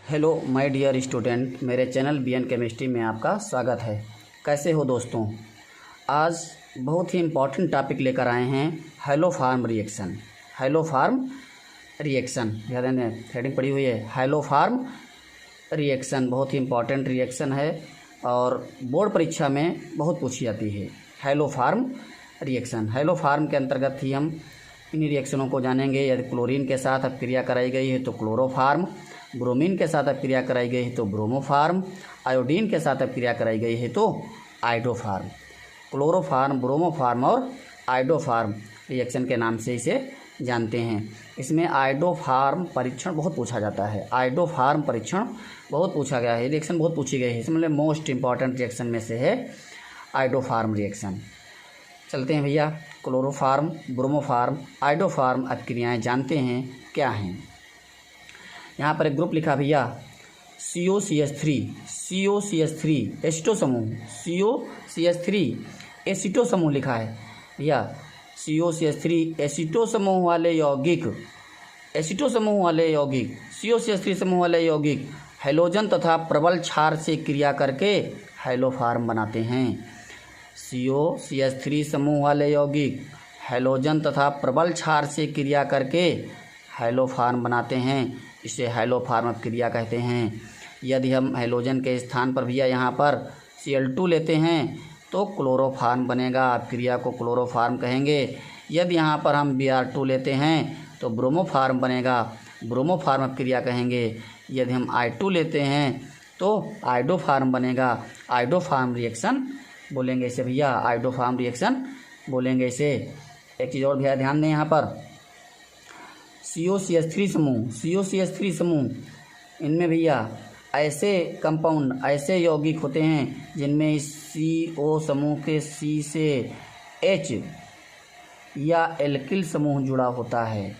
Hello my dear student, मेरे channel BN chemistry में आपका स्वागत है। कैसे हो दोस्तों? आज बहुत ही इम्पॉर्टेंट टॉपिक लेकर आए हैं, हैलोफार्म रिएक्शन। हैलोफार्म रिएक्शन, ध्यान देना, हेडिंग पड़ी हुई है हैलोफार्म रिएक्शन। बहुत ही इम्पॉर्टेंट रिएक्शन है और बोर्ड परीक्षा में बहुत पूछी जाती है। हैलोफार्म रिएक्शन, हैलोफार्म के अंतर्गत ही हम इन रिएक्शनों को जानेंगे। यदि क्लोरीन के साथ अपक्रिया कराई गई है तो क्लोरोफार्म, ब्रोमीन के साथ अपक्रिया कराई गई है तो ब्रोमोफार्म, आयोडीन के साथ अपक्रिया कराई गई है तो आइडोफार्म। क्लोरोफार्म, ब्रोमोफार्म और आइडोफार्म रिएक्शन के नाम से इसे जानते हैं। इसमें आइडोफार्म परीक्षण बहुत पूछा जाता है। आइडोफार्म परीक्षण बहुत पूछा गया है, रिएक्शन बहुत पूछी गई है। इसमें मतलब मोस्ट इंपॉर्टेंट रिएक्शन में से है आइडोफार्म रिएक्शन। चलते हैं भैया, क्लोरोफार्म, ब्रोमोफार्म, आइडोफार्म अपक्रियाएँ जानते हैं क्या हैं। यहाँ पर एक ग्रुप लिखा भैया COCH3 एसिटो समूह, COCH3 एसिटो समूह लिखा है भैया। COCH3 एसिटो समूह वाले यौगिक, एसिटो समूह वाले यौगिक, COCH3 समूह वाले यौगिक हैलोजन तथा प्रबल क्षार से क्रिया करके हैलोफार्म बनाते हैं। COCH3 समूह वाले यौगिक हैलोजन तथा प्रबल क्षार से क्रिया करके हैलोफार्म बनाते हैं। इसे हैलोफार्म अपक्रिया कहते हैं। यदि हम हैलोजन के स्थान पर भैया यहाँ पर Cl2 लेते हैं तो क्लोरोफार्म बनेगा, अपक्रिया को क्लोरोफार्म कहेंगे। यदि यहाँ पर हम Br2 लेते हैं तो ब्रोमोफार्म बनेगा, ब्रोमोफार्म अपक्रिया कहेंगे। यदि हम I2 लेते हैं तो आइडोफार्म बनेगा, आइडोफार्म रिएक्शन बोलेंगे इसे भैया, आइडोफार्म रिएक्शन बोलेंगे इसे। एक चीज़ और भैया ध्यान दें, यहाँ पर COCH3 समूह, इनमें भैया ऐसे कंपाउंड, ऐसे यौगिक होते हैं जिनमें इस CO समूह के C से H या एल्किल समूह जुड़ा होता है।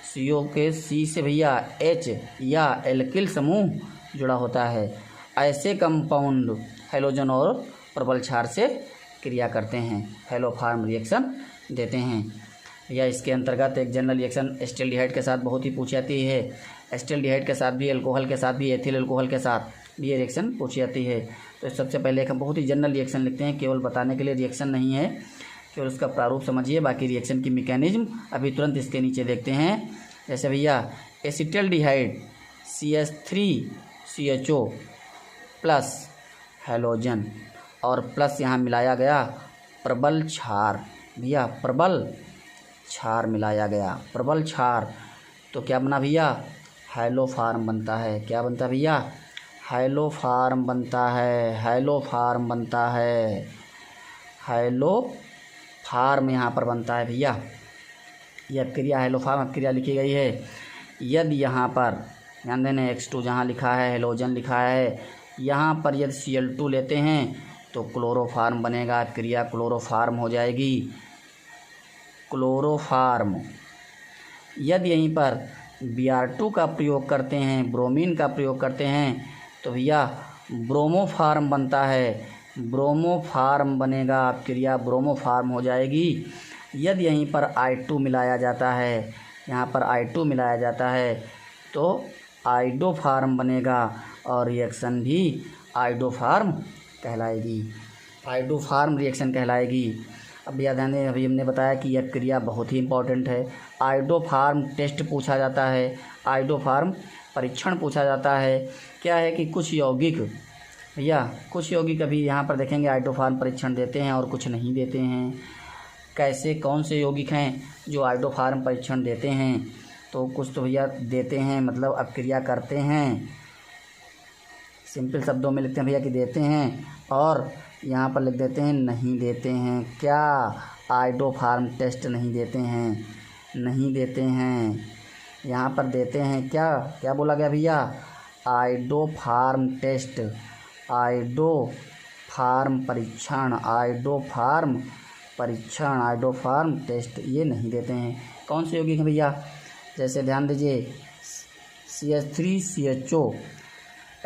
CO के C से भैया H या एल्किल समूह जुड़ा होता है। ऐसे कंपाउंड हैलोजन और प्रबल क्षार से क्रिया करते हैं, हैलोफार्म रिएक्शन देते हैं। या इसके अंतर्गत एक जनरल रिएक्शन एस्टेल्डिहाइड के साथ बहुत ही पूछी जाती है। एस्टेल्डिहाइड के साथ भी, अल्कोहल के साथ भी, एथिल अल्कोहल के साथ भी ये रिएक्शन पूछी जाती है। तो सबसे पहले एक हम बहुत ही जनरल रिएक्शन लिखते हैं, केवल बताने के लिए रिएक्शन नहीं है, केवल उसका प्रारूप समझिए। बाकी रिएक्शन की मैकेनिज्म अभी तुरंत इसके नीचे देखते हैं। जैसे भैया एसिटल्डिहाइड CH3CHO प्लस हैलोजन और प्लस यहाँ मिलाया गया प्रबल क्षार, भैया प्रबल क्षार मिलाया गया, प्रबल क्षार, तो क्या बना भैया? हैलोफार्म बनता है। क्या बनता है भैया? हैलोफार्म बनता है, हैलोफार्म बनता है, हैलोफार्म यहाँ पर बनता है भैया। यह अपक्रिया हैलोफार्म अपक्रिया लिखी गई है। यदि यहाँ पर ध्यान देना, X2 जहाँ लिखा है, हैलोजन लिखा है, यहाँ पर यदि Cl2 लेते हैं तो क्लोरोफार्म बनेगा, अपक्रिया क्लोरोफार्म हो जाएगी, क्लोरोफार्म। यदि यहीं पर Br2 का प्रयोग करते हैं, ब्रोमीन का प्रयोग करते हैं तो भैया ब्रोमोफार्म बनता है, ब्रोमोफार्म बनेगा, अपक्रिया ब्रोमोफार्म हो जाएगी। यदि यहीं पर I2 मिलाया जाता है, यहाँ पर I2 मिलाया जाता है तो आइडोफार्म बनेगा और रिएक्शन भी आइडोफार्म कहलाएगी, आइडोफार्म रिएक्शन कहलाएगी। अब भैया ध्यान दें, अभी हमने बताया कि यह क्रिया बहुत ही इंपॉर्टेंट है। आइडोफार्म टेस्ट पूछा जाता है, आइडोफार्म परीक्षण पूछा जाता है। क्या है कि कुछ यौगिक भैया, कुछ यौगिक अभी यहाँ पर देखेंगे आइडोफार्म परीक्षण देते हैं और कुछ नहीं देते हैं। कैसे, कौन से यौगिक हैं जो आइडोफार्म परीक्षण देते हैं? तो कुछ तो भैया देते हैं, मतलब अपक्रिया करते हैं, सिंपल शब्दों में लिखते हैं भैया कि देते हैं, और यहाँ पर लिख देते हैं नहीं देते हैं। क्या? आइडोफार्म टेस्ट नहीं देते हैं, नहीं देते हैं। यहाँ पर देते हैं, क्या क्या बोला गया भैया? आइडोफार्म टेस्ट, आइडोफार्म परीक्षण, आइडोफार्म परीक्षण, आइडोफार्म टेस्ट ये नहीं देते हैं। कौन से यौगिक हैं भैया? जैसे ध्यान दीजिए CH3CHO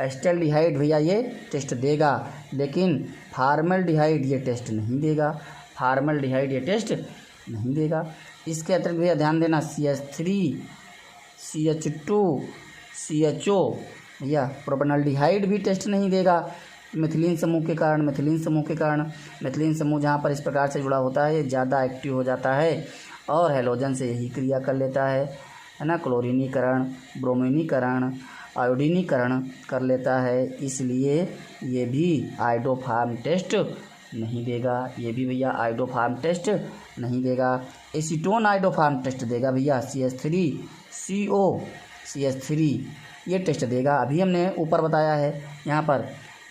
एस्टेल्डिहाइड भैया ये टेस्ट देगा, लेकिन फार्मल्डिहाइड ये टेस्ट नहीं देगा, फार्मल्डिहाइड ये टेस्ट नहीं देगा। इसके अतिरिक्त भैया ध्यान देना CH3CH2CHO भैया प्रोपेनॉल्डिहाइड भी टेस्ट नहीं देगा मिथिलीन समूह के कारण। मिथिलीन समूह जहाँ पर इस प्रकार से जुड़ा होता है ये ज़्यादा एक्टिव हो जाता है और हैलोजन से यही क्रिया कर लेता है ना, क्लोरीनीकरण, ब्रोमीनीकरण, आयोडीनीकरण कर लेता है, इसलिए ये भी आयोडोफार्म टेस्ट नहीं देगा। ये भी भैया आयोडोफार्म टेस्ट नहीं देगा। एसीटोन आयोडोफार्म टेस्ट देगा भैया, CH3CO CH3 ये टेस्ट देगा। अभी हमने ऊपर बताया है यहाँ पर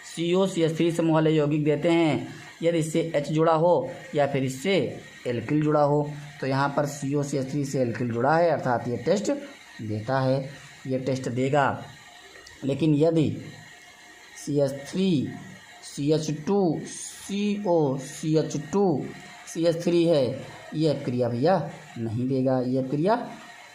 CO CH3 समूह वाले यौगिक देते हैं यदि इससे H जुड़ा हो या फिर इससे एल्किल जुड़ा हो। तो यहाँ पर CO CH3 से एल्किल जुड़ा है अर्थात ये टेस्ट देता है, ये टेस्ट देगा। लेकिन यदि CH3 CH2 CO CH2 CH3 है ये क्रिया भैया नहीं देगा, ये क्रिया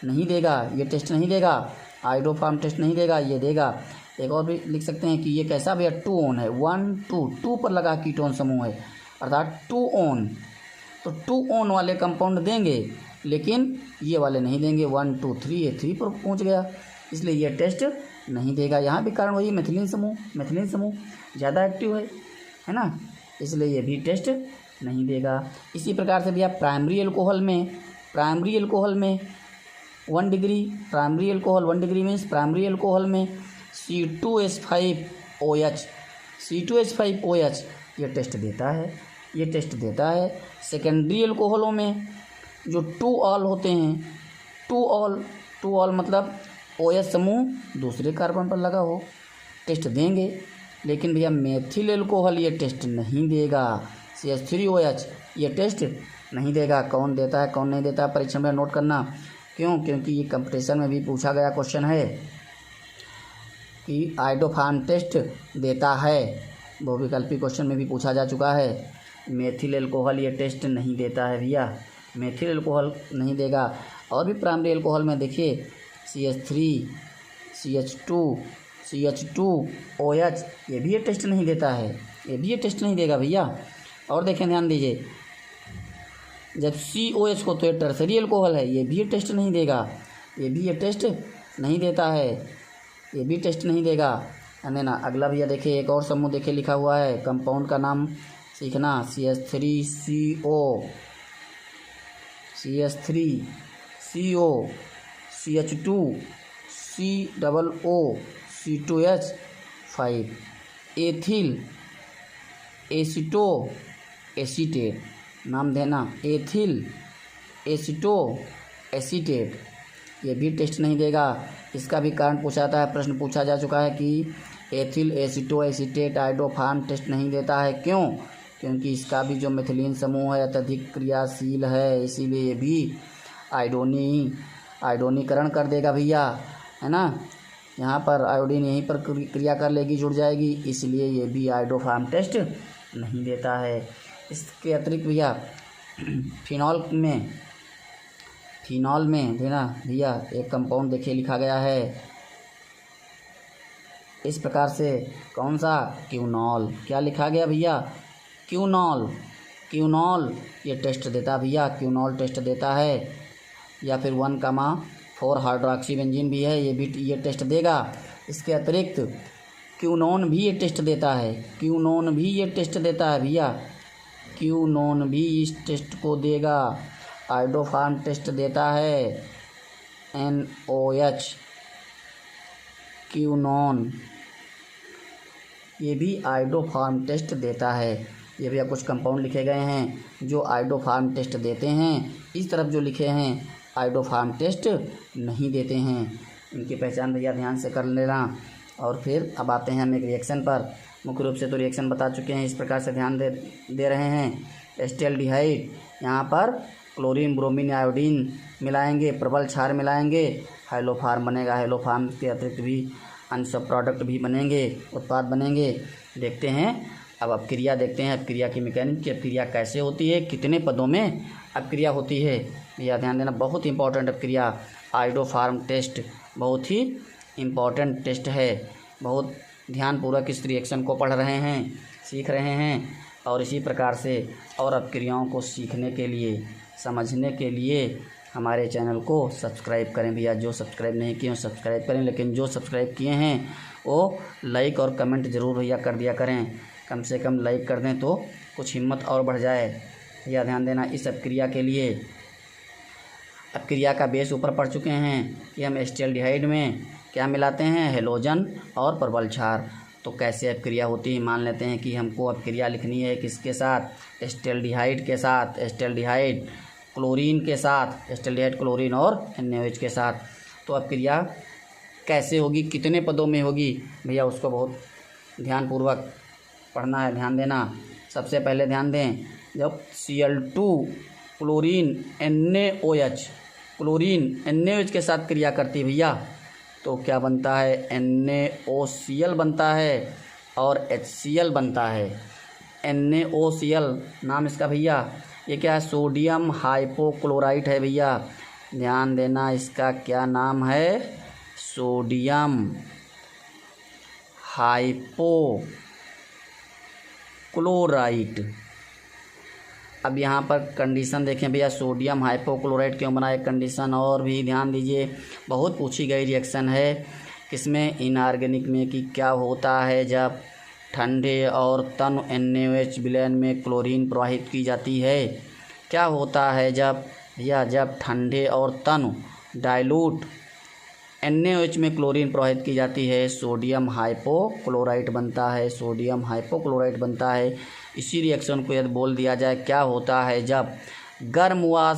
नहीं देगा, ये टेस्ट नहीं देगा, आयोडोफार्म टेस्ट नहीं देगा, ये देगा। एक और भी लिख सकते हैं कि ये कैसा भैया 2 ओन है, 1 2 पर लगा कीटोन समूह है अर्थात 2 ओन। तो 2 ओन वाले कंपाउंड देंगे लेकिन ये वाले नहीं देंगे, 1 2 3 ये 3 पर पहुंच गया, इसलिए ये टेस्ट नहीं देगा। यहाँ भी कारण वही मिथिलीन समूह ज़्यादा एक्टिव है ना, इसलिए ये भी टेस्ट नहीं देगा। इसी प्रकार से भैया प्राइमरी अल्कोहल में 1 degree, primary alcohol 1 degree means primary alcohol में C2H5OH ये टेस्ट देता है। सेकेंडरी अल्कोहलों में जो 2 ऑल होते हैं, 2 ऑल मतलब OH समूह दूसरे कार्बन पर लगा हो, टेस्ट देंगे। लेकिन भैया मेथिल अल्कोहल ये टेस्ट नहीं देगा, CH3OH ये टेस्ट नहीं देगा। कौन देता है कौन नहीं देता परीक्षा में नोट करना, क्यों? क्योंकि ये कंपटीशन में भी पूछा गया क्वेश्चन है कि आयोडोफार्म टेस्ट देता है, बहुविकल्पी क्वेश्चन में भी पूछा जा चुका है। मेथिल अल्कोहल ये टेस्ट नहीं देता है भैया, मेथिल अल्कोहल नहीं देगा। और भी प्राइमरी अल्कोहल में देखिए CH3 CH2 CH2OH ये भी ये टेस्ट नहीं देता है, ये भी ये टेस्ट नहीं देगा भैया। और देखें ध्यान दीजिए, जब COH को तो ये टर्सरी अल्कोहल है, ये भी ये टेस्ट नहीं देगा, ये भी ये टेस्ट नहीं देता है, ये भी टेस्ट नहीं देगा, है ना। अगला भैया देखिए एक और समूह देखिए लिखा हुआ है, कंपाउंड का नाम सीखना, CH3CO CH2 COO C2H5 ethyl aceto acetate, नाम देना एथिल एसीटो एसीटेट, ये भी टेस्ट नहीं देगा। इसका भी कारण पूछाता है, प्रश्न पूछा जा चुका है कि ethyl acetoacetate iodoform test नहीं देता है, क्यों? क्योंकि इसका भी जो मिथिलीन समूह है अत्यधिक क्रियाशील है, इसीलिए ये भी आयोडीनीकरण कर देगा भैया, है ना। यहाँ पर आयोडीन यहीं पर क्रिया कर लेगी, जुड़ जाएगी, इसलिए ये भी आयोडोफार्म टेस्ट नहीं देता है। इसके अतिरिक्त भैया फिनॉल में देना भैया एक कंपाउंड देखिए लिखा गया है इस प्रकार से, कौन सा? क्यूनॉल। क्या लिखा गया भैया? क्यूनॉल ये टेस्ट देता भैया, क्यूनॉल टेस्ट देता है। या फिर 1,4 हाइड्रोक्सी बेंजीन भी है, ये टेस्ट देगा। इसके अतिरिक्त क्यूनोन भी ये टेस्ट देता है, भैया, क्यूनोन भी इस टेस्ट को देगा। आयोडोफार्म टेस्ट देता है NOH, क्यूनोन ये भी आयोडोफार्म टेस्ट देता है। ये भैया कुछ कंपाउंड लिखे गए हैं जो आयोडोफार्म टेस्ट देते हैं, इस तरफ जो लिखे हैं आयोडोफार्म टेस्ट नहीं देते हैं। इनकी पहचान भैया ध्यान से कर लेना। और फिर अब आते हैं हम एक रिएक्शन पर। मुख्य रूप से तो रिएक्शन बता चुके हैं, इस प्रकार से ध्यान दे रहे हैं। एस्टेल्डिहाइड, यहाँ पर क्लोरीन ब्रोमीन आयोडीन मिलाएंगे, प्रबल क्षार मिलाएंगे, हाइलोफार्म बनेगा। हाइलोफार्म के अतिरिक्त भी अन्य सब प्रोडक्ट भी बनेंगे, उत्पाद बनेंगे। देखते हैं अब क्रिया देखते हैं, अब क्रिया की मैकेनिक की क्रिया कैसे होती है, कितने पदों में अब क्रिया होती है। भैया ध्यान देना, बहुत इंपॉर्टेंट अब क्रिया आयोडोफार्म टेस्ट बहुत ही इम्पॉर्टेंट टेस्ट है। बहुत ध्यानपूर्वक इस रिएक्शन को पढ़ रहे हैं, सीख रहे हैं। और इसी प्रकार से और अब क्रियाओं को सीखने के लिए, समझने के लिए हमारे चैनल को सब्सक्राइब करें भैया। जो सब्सक्राइब नहीं किए हैं सब्सक्राइब करें, लेकिन जो सब्सक्राइब किए हैं वो लाइक और कमेंट ज़रूर भैया कर दिया करें, कम से कम लाइक कर दें तो कुछ हिम्मत और बढ़ जाए। भैया ध्यान देना इस अपक्रिया के लिए। अपक्रिया का बेस ऊपर पढ़ चुके हैं कि हम एस्टेल्डिहाइड में क्या मिलाते हैं, हेलोजन और प्रबल क्षार। तो कैसे अपक्रिया होती है, मान लेते हैं कि हमको अपक्रिया लिखनी है किसके साथ, एस्टेल्डिहाइड के साथ, एस्टेल्डिहाइड क्लोरीन के साथ, एस्टेल्डिहाइड क्लोरीन और NaOH के साथ। तो अपक्रिया कैसे होगी, कितने पदों में होगी भैया, उसको बहुत ध्यानपूर्वक पढ़ना है, ध्यान देना। सबसे पहले ध्यान दें, जब Cl2 chlorine NaOH, chlorine NaOH के साथ क्रिया करती है भैया, तो क्या बनता है, NaOCl बनता है और HCl बनता है। NaOCl नाम इसका भैया, ये क्या है, सोडियम हाइपोक्लोराइट है भैया, ध्यान देना इसका क्या नाम है, सोडियम हाइपोक्लोराइट। अब यहाँ पर कंडीशन देखें भैया, सोडियम हाइपोक्लोराइट क्यों बना, एक कंडीशन और भी ध्यान दीजिए, बहुत पूछी गई रिएक्शन है किसमें, इनऑर्गेनिक में, कि क्या होता है जब ठंडे और तनु NaOH विलयन में क्लोरीन प्रवाहित की जाती है। क्या होता है जब भैया, जब ठंडे और तनु डाइल्यूट NaOH में क्लोरीन प्रवाहित की जाती है, सोडियम हाइपोक्लोराइट बनता है, सोडियम हाइपोक्लोराइट बनता है। इसी रिएक्शन को यदि बोल दिया जाए, क्या होता है जब गर्म व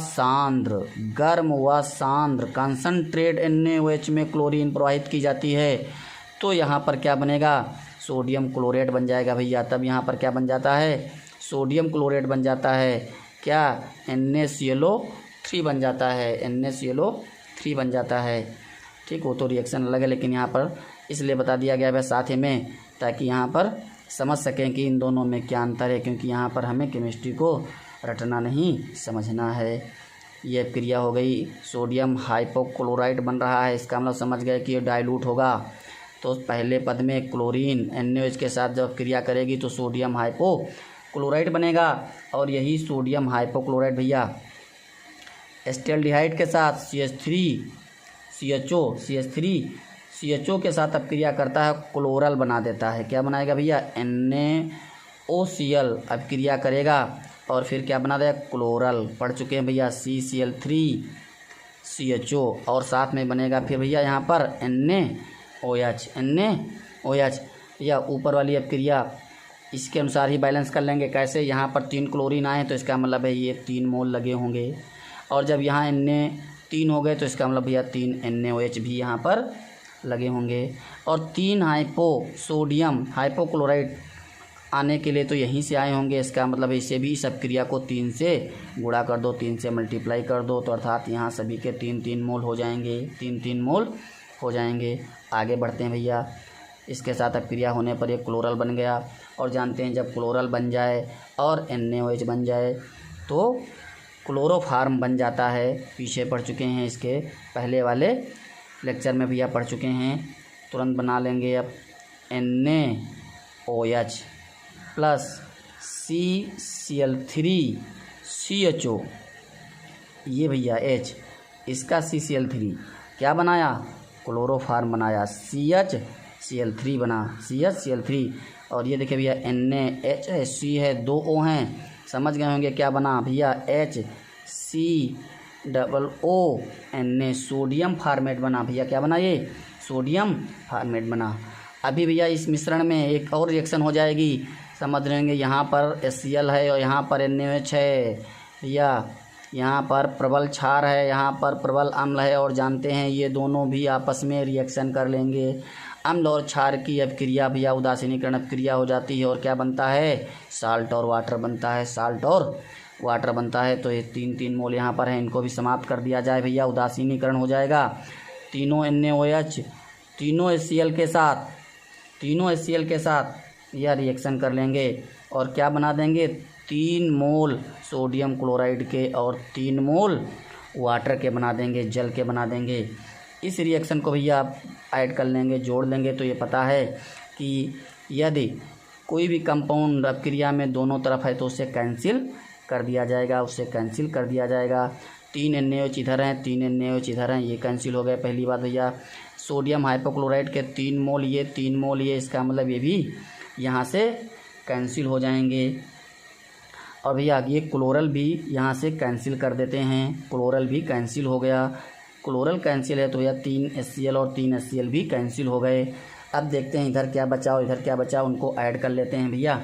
सांद्र कंसंट्रेट NaOH में क्लोरीन प्रवाहित की जाती है, तो यहाँ पर क्या बनेगा, सोडियम क्लोरेट बन जाएगा भैया। तब यहाँ पर क्या बन जाता है, सोडियम क्लोरेट बन जाता है, क्या, NaClO3 बन जाता है, NaClO3 बन जाता है। ठीक, वो तो रिएक्शन अलग है, लेकिन यहाँ पर इसलिए बता दिया गया है साथ ही में, ताकि यहाँ पर समझ सकें कि इन दोनों में क्या अंतर है, क्योंकि यहाँ पर हमें केमिस्ट्री को रटना नहीं, समझना है। ये क्रिया हो गई, सोडियम हाइपोक्लोराइट बन रहा है, इसका मतलब समझ गए कि ये डाइल्यूट होगा। तो पहले पद में क्लोरीन NaOH के साथ जब क्रिया करेगी तो सोडियम हाइपोक्लोराइट बनेगा, और यही सोडियम हाइपोक्लोराइट भैया एस्टेल्डिहाइड के साथ CHO के साथ अब क्रिया करता है, क्लोरल बना देता है। क्या बनाएगा भैया, NaOCl अब क्रिया करेगा और फिर क्या बना देगा, क्लोरल। पढ़ चुके हैं भैया, CCl3CHO, और साथ में बनेगा फिर भैया यहाँ पर NaOH भैया। ऊपर वाली अब क्रिया इसके अनुसार ही बैलेंस कर लेंगे। कैसे, यहाँ पर 3 क्लोरीन आए तो इसका मतलब है ये 3 मोल लगे होंगे, और जब यहाँ Na3 हो गए तो इसका मतलब भैया 3 NaOH भी यहाँ पर लगे होंगे, और 3 सोडियम हाइपोक्लोराइट आने के लिए तो यहीं से आए होंगे। इसका मतलब इसे भी, सब क्रिया को 3 से गुणा कर दो, 3 से मल्टीप्लाई कर दो, तो अर्थात यहाँ सभी के 3-3 मोल हो जाएंगे, 3-3 मोल हो जाएंगे। आगे बढ़ते हैं भैया, इसके साथ अब क्रिया होने पर एक क्लोरल बन गया, और जानते हैं जब क्लोरल बन जाए और NaOH बन जाए तो क्लोरोफार्म बन जाता है। पीछे पढ़ चुके हैं, इसके पहले वाले लेक्चर में भैया पढ़ चुके हैं। तुरंत बना लेंगे अब, NaOH प्लस CCl3CHO, ये भैया H, इसका CCl3 क्या बनाया, क्लोरोफार्म बनाया, CHCl3 बना, CHCl3। और ये देखिए भैया NaHC है, 2 O हैं, समझ गए होंगे क्या बना भैया, HCOO, सोडियम फार्मेट बना भैया। क्या बना, ये सोडियम फार्मेट बना। अभी भैया इस मिश्रण में एक और रिएक्शन हो जाएगी, समझ लेंगे। यहाँ पर HCl है और यहाँ पर NaOH है भैया, यहाँ पर प्रबल क्षार है, यहाँ पर प्रबल अम्ल है, और जानते हैं ये दोनों भी आपस में रिएक्शन कर लेंगे। अम्ल और क्षार की अभिक्रिया भैया उदासीनीकरण अभिक्रिया हो जाती है, और क्या बनता है, साल्ट और वाटर बनता है, साल्ट और वाटर बनता है। तो ये 3-3 मोल यहाँ पर है, इनको भी समाप्त कर दिया जाए भैया, उदासीनीकरण हो जाएगा। तीनों NaOH तीनों HCl के साथ यह रिएक्शन कर लेंगे, और क्या बना देंगे, 3 मोल सोडियम क्लोराइड के और 3 मोल वाटर के बना देंगे, जल के बना देंगे। इस रिएक्शन को भैया आप ऐड कर लेंगे, जोड़ लेंगे, तो ये पता है कि यदि कोई भी कंपाउंड अभिक्रिया में दोनों तरफ है तो उसे कैंसिल कर दिया जाएगा, 3 NaOH इधर हैं, 3 NaOH इधर हैं, ये कैंसिल हो गए। पहली बात भैया, सोडियम हाइपोक्लोराइड के 3 मोल ये 3 मोल ये, इसका मतलब ये भी यहाँ से कैंसिल हो जाएंगे। और भैया ये क्लोरल भी यहाँ से कैंसिल कर देते हैं, क्लोरल भी कैंसिल हो गया। क्लोरल कैंसिल है तो भैया 3 HCl और 3 HCl भी कैंसिल हो गए। अब देखते हैं इधर क्या बचा और इधर क्या बचा, उनको ऐड कर लेते हैं भैया,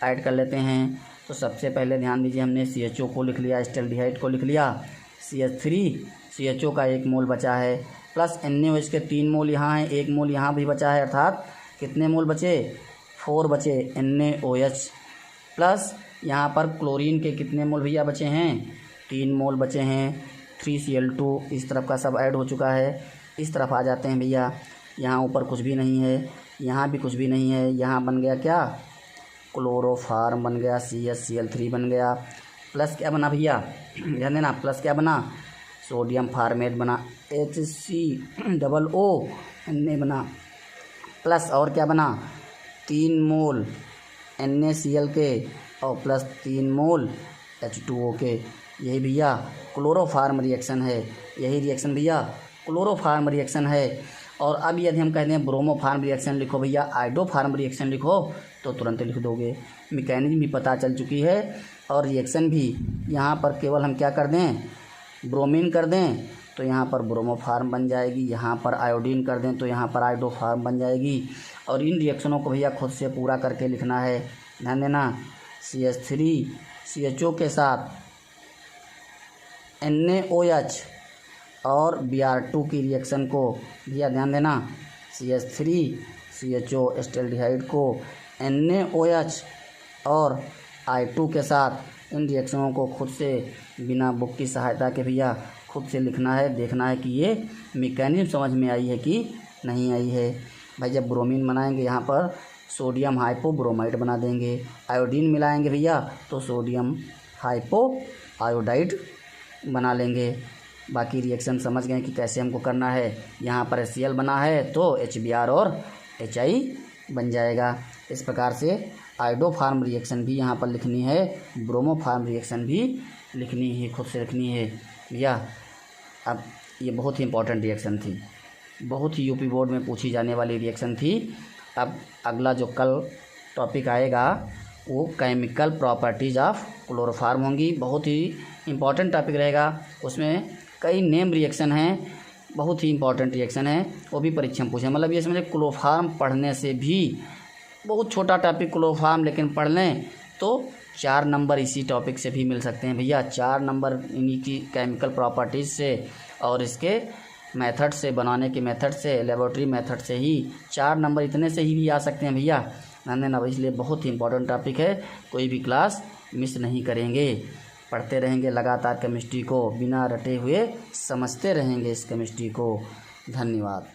ऐड कर लेते हैं। तो सबसे पहले ध्यान दीजिए, हमने CHO को लिख लिया, एसिटाल्डिहाइड को लिख लिया, CH3 CHO का 1 मोल बचा है, प्लस NaOH के 3 मोल यहाँ हैं, 1 मोल यहाँ भी बचा है, अर्थात कितने मोल बचे, 4 बचे NaOH, प्लस यहाँ पर क्लोरीन के कितने मोल भैया बचे हैं, 3 मोल बचे हैं, 3Cl2, इस तरफ का सब ऐड हो चुका है। इस तरफ आ जाते हैं भैया, यहाँ ऊपर कुछ भी नहीं है, यहाँ भी कुछ भी नहीं है, यहाँ बन गया क्या, क्लोरोफार्म बन गया, CHCl3 बन गया, प्लस क्या बना भैया, ध्यान देना, प्लस क्या बना, सोडियम फार्मेट बना, HCOO Na बना, प्लस और क्या बना, 3 मोल NaCl के और प्लस 3 मोल H2O के। यही भैया क्लोरोफार्म रिएक्शन है, यही रिएक्शन भैया क्लोरोफार्म रिएक्शन है। और अब यदि हम कहते हैं ब्रोमोफार्म रिएक्शन लिखो भैया, आइडोफार्म रिएक्शन लिखो, तो तुरंत लिख दोगे। मैकेनिज्म भी पता चल चुकी है और रिएक्शन भी। यहाँ पर केवल हम क्या कर दें, ब्रोमीन कर दें तो यहाँ पर ब्रोमोफार्म बन जाएगी, यहाँ पर आयोडीन कर दें तो यहाँ पर आइडोफार्म बन जाएगी। और इन रिएक्शनों को भैया खुद से पूरा करके लिखना है, ध्यान देना। CH3 CHO के साथ NaOH और Br2 की रिएक्शन को भैया ध्यान देना, CH3 CHO एसिटाल्डिहाइड को NaOH और I2 के साथ इन रिएक्शनों को खुद से बिना बुक की सहायता के भैया खुद से लिखना है, देखना है कि ये मैकेनिज्म समझ में आई है कि नहीं आई है। भाई जब ब्रोमीन बनाएंगे यहाँ पर सोडियम हाइपोब्रोमाइड बना देंगे, आयोडीन मिलाएंगे भैया तो सोडियम हाइपो आयोडाइड बना लेंगे। बाकी रिएक्शन समझ गए कि कैसे हमको करना है। यहाँ पर HCl बना है तो HBr और HI बन जाएगा। इस प्रकार से आइडोफार्म रिएक्शन भी यहाँ पर लिखनी है, ब्रोमोफार्म रिएक्शन भी लिखनी है, खुद से लिखनी है भैया। अब ये बहुत ही इंपॉर्टेंट रिएक्शन थी, बहुत ही यूपी बोर्ड में पूछी जाने वाली रिएक्शन थी। अब अगला जो कल टॉपिक आएगा वो केमिकल प्रॉपर्टीज़ ऑफ क्लोरोफार्म होंगी, बहुत ही इंपॉर्टेंट टॉपिक रहेगा। उसमें कई नेम रिएक्शन हैं, बहुत ही इंपॉर्टेंट रिएक्शन है, वो भी परीक्षा में पूछे। मतलब ये समझे क्लोरोफार्म पढ़ने से भी, बहुत छोटा टॉपिक क्लोरोफार्म, लेकिन पढ़ लें तो 4 नंबर इसी टॉपिक से भी मिल सकते हैं भैया। 4 नंबर इन्हीं की केमिकल प्रॉपर्टीज़ से और इसके मेथड से, बनाने के मेथड से, लेबोरेटरी मेथड से ही 4 नंबर इतने से ही भी आ सकते हैं भैया, ध्यान देना। इसलिए बहुत ही इंपॉर्टेंट टॉपिक है, कोई भी क्लास मिस नहीं करेंगे, पढ़ते रहेंगे लगातार केमिस्ट्री को, बिना रटे हुए समझते रहेंगे इस केमिस्ट्री को। धन्यवाद।